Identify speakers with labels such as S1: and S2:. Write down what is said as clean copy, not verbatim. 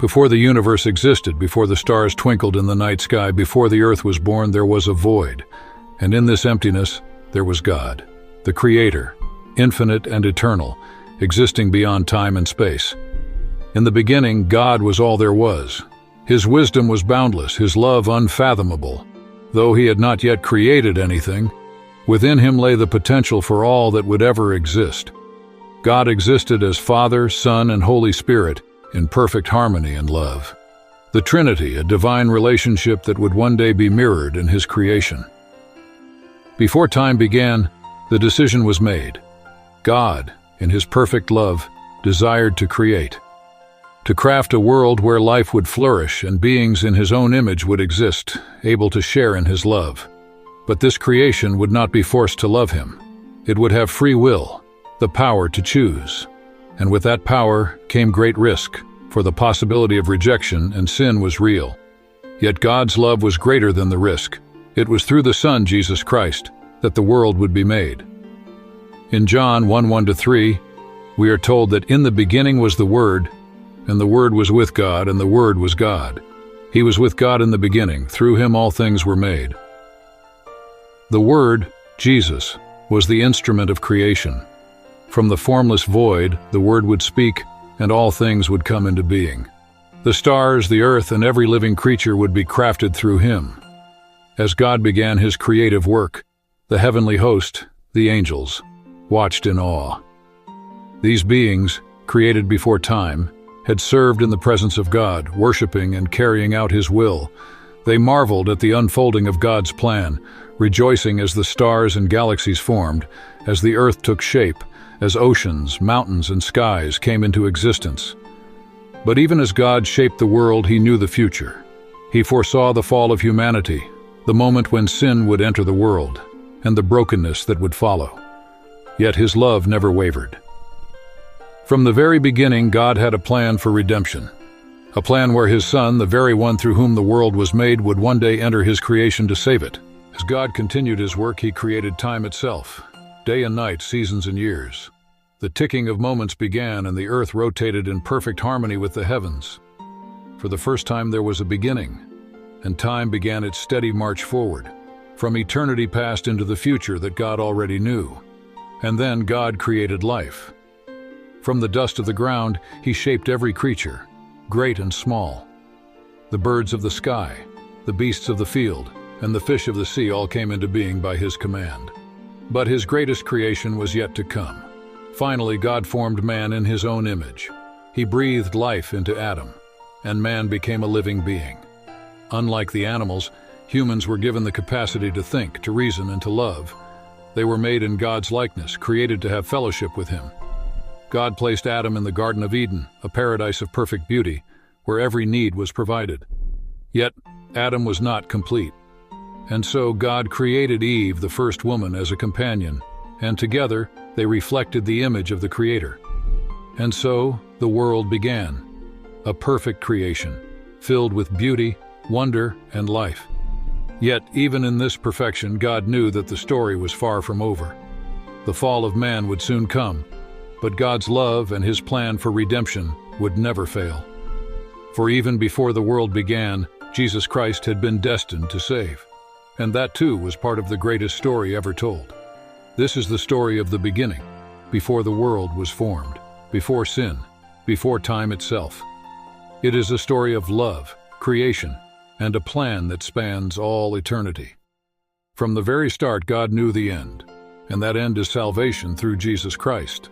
S1: Before the universe existed, before the stars twinkled in the night sky, before the earth was born, there was a void. And in this emptiness, there was God, the Creator, infinite and eternal, existing beyond time and space. In the beginning, God was all there was. His wisdom was boundless, His love unfathomable. Though He had not yet created anything, within Him lay the potential for all that would ever exist. God existed as Father, Son, and Holy Spirit, in perfect harmony and love. The Trinity, a divine relationship that would one day be mirrored in His creation. Before time began, the decision was made. God, in His perfect love, desired to create, to craft a world where life would flourish and beings in His own image would exist, able to share in His love. But this creation would not be forced to love Him. It would have free will, the power to choose. And with that power came great risk, for the possibility of rejection and sin was real. Yet God's love was greater than the risk. It was through the Son, Jesus Christ, that the world would be made. In John 1:1-3, we are told that in the beginning was the Word, and the Word was with God, and the Word was God. He was with God in the beginning. Through Him all things were made. The Word, Jesus, was the instrument of creation. From the formless void, the Word would speak, and all things would come into being. The stars, the earth, and every living creature would be crafted through Him. As God began His creative work, the heavenly host, the angels, watched in awe. These beings, created before time, had served in the presence of God, worshiping and carrying out His will. They marveled at the unfolding of God's plan, rejoicing as the stars and galaxies formed, as the earth took shape, as oceans, mountains, and skies came into existence. But even as God shaped the world, He knew the future. He foresaw the fall of humanity, the moment when sin would enter the world, and the brokenness that would follow. Yet His love never wavered. From the very beginning, God had a plan for redemption. A plan where His Son, the very one through whom the world was made, would one day enter His creation to save it. As God continued His work, He created time itself, day and night, seasons and years. The ticking of moments began, and the earth rotated in perfect harmony with the heavens. For the first time there was a beginning, and time began its steady march forward, from eternity past into the future that God already knew. And then God created life. From the dust of the ground, He shaped every creature, great and small. The birds of the sky, the beasts of the field, and the fish of the sea all came into being by His command. But His greatest creation was yet to come. Finally, God formed man in His own image. He breathed life into Adam, and man became a living being. Unlike the animals, humans were given the capacity to think, to reason, and to love. They were made in God's likeness, created to have fellowship with Him. God placed Adam in the Garden of Eden, a paradise of perfect beauty, where every need was provided. Yet, Adam was not complete. And so God created Eve, the first woman, as a companion, and together they reflected the image of the Creator. And so the world began, a perfect creation, filled with beauty, wonder, and life. Yet, even in this perfection, God knew that the story was far from over. The fall of man would soon come, but God's love and His plan for redemption would never fail. For even before the world began, Jesus Christ had been destined to save. And that too was part of the greatest story ever told. This is the story of the beginning, before the world was formed, before sin, before time itself. It is a story of love, creation, and a plan that spans all eternity. From the very start, God knew the end, and that end is salvation through Jesus Christ.